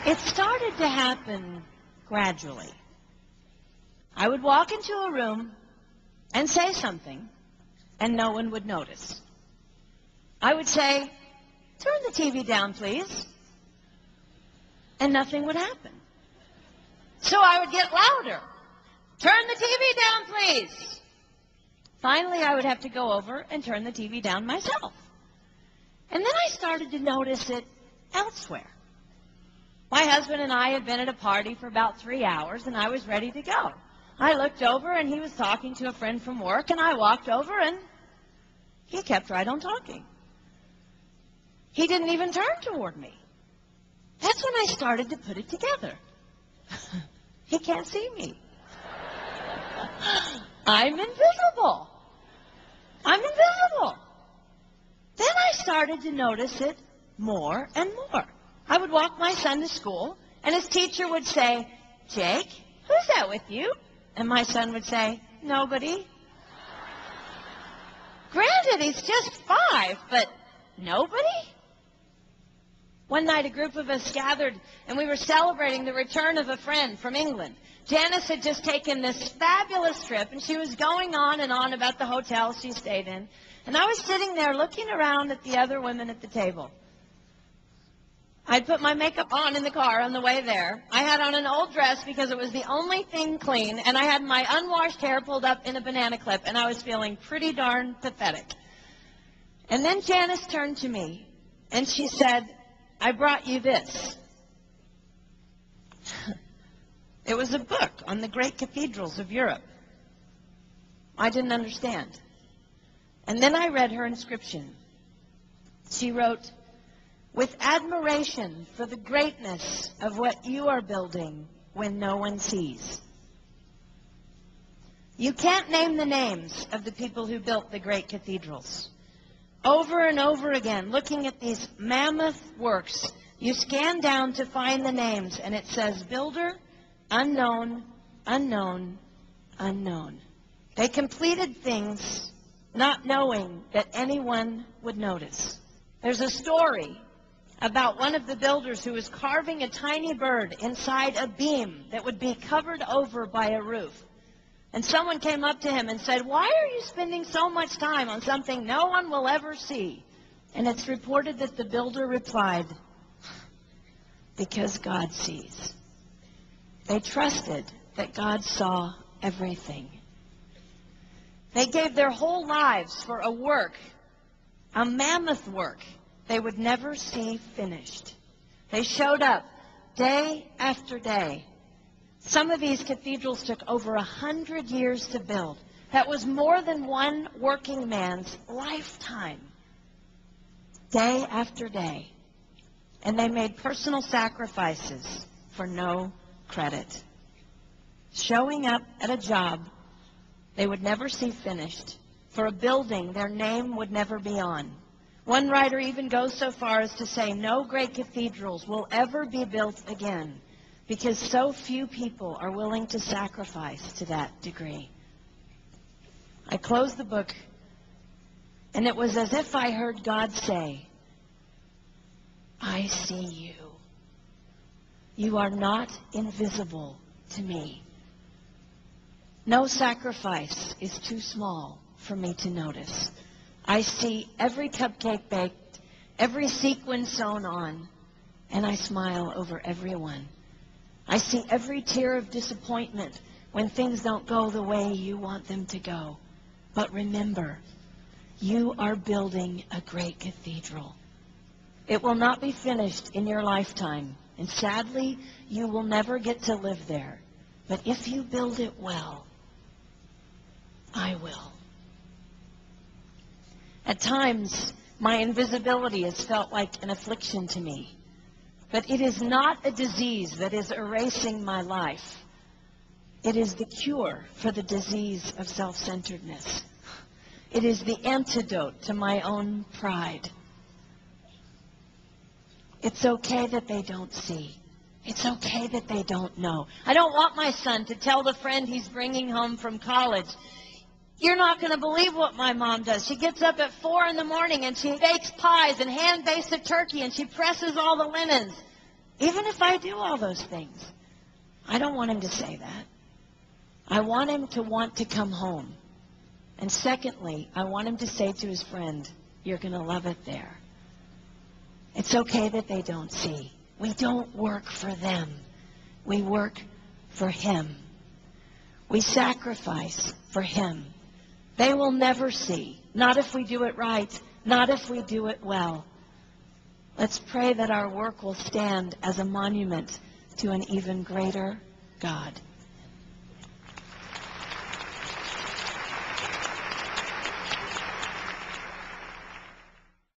It started to happen gradually. I would walk into a room and say something, and no one would notice. I would say, "Turn the TV down, please," and nothing would happen. So I would get louder. "Turn the TV down, please." Finally, I would have to go over and turn the TV down myself. And then I started to notice it elsewhere. My husband and I had been at a party for about 3 hours, and I was ready to go. I looked over, and he was talking to a friend from work, and I walked over, and he kept right on talking. He didn't even turn toward me. That's when I started to put it together. He can't see me. I'm invisible. I'm invisible. Then I started to notice it more and more. I would walk my son to school, and his teacher would say, "Jake, who's that with you?" And my son would say, "Nobody." Granted, he's just 5, but nobody? One night, a group of us gathered, and we were celebrating the return of a friend from England. Janice had just taken this fabulous trip, and she was going on and on about the hotel she stayed in. And I was sitting there looking around at the other women at the table. I'd put my makeup on in the car on the way there. I had on an old dress because it was the only thing clean, and I had my unwashed hair pulled up in a banana clip, and I was feeling pretty darn pathetic. And then Janice turned to me, and she said, "I brought you this." It was a book on the great cathedrals of Europe. I didn't understand. And then I read her inscription. She wrote, "With admiration for the greatness of what you are building when no one sees." You can't name the names of the people who built the great cathedrals. Over and over again, looking at these mammoth works, you scan down to find the names, and it says, "Builder, unknown, unknown, unknown." They completed things not knowing that anyone would notice. There's a story about one of the builders who was carving a tiny bird inside a beam that would be covered over by a roof. And someone came up to him and said, "Why are you spending so much time on something no one will ever see?" And it's reported that the builder replied, "Because God sees." They trusted that God saw everything. They gave their whole lives for a work, a mammoth work, they would never see finished. They showed up day after day. Some of these cathedrals took over 100 years to build. That was more than one working man's lifetime. Day after day. And they made personal sacrifices for no credit. Showing up at a job they would never see finished, for a building their name would never be on. One writer even goes so far as to say no great cathedrals will ever be built again because so few people are willing to sacrifice to that degree. I closed the book, and it was as if I heard God say, "I see you. You are not invisible to me. No sacrifice is too small for me to notice. I see every cupcake baked, every sequin sewn on, and I smile over everyone. I see every tear of disappointment when things don't go the way you want them to go. But remember, you are building a great cathedral. It will not be finished in your lifetime, and sadly, you will never get to live there. But if you build it well, I will." At times, my invisibility has felt like an affliction to me. But it is not a disease that is erasing my life. It is the cure for the disease of self-centeredness. It is the antidote to my own pride. It's okay that they don't see. It's okay that they don't know. I don't want my son to tell the friend he's bringing home from college, "You're not going to believe what my mom does. She gets up at 4 in the morning and she bakes pies and hand bakes a turkey and she presses all the linens." Even if I do all those things, I don't want him to say that. I want him to want to come home. And secondly, I want him to say to his friend, you're going to love it there. It's okay that they don't see. We don't work for them. We work for him. We sacrifice for him. They will never see. Not if we do it right. Not if we do it well. Let's pray that our work will stand as a monument to an even greater God.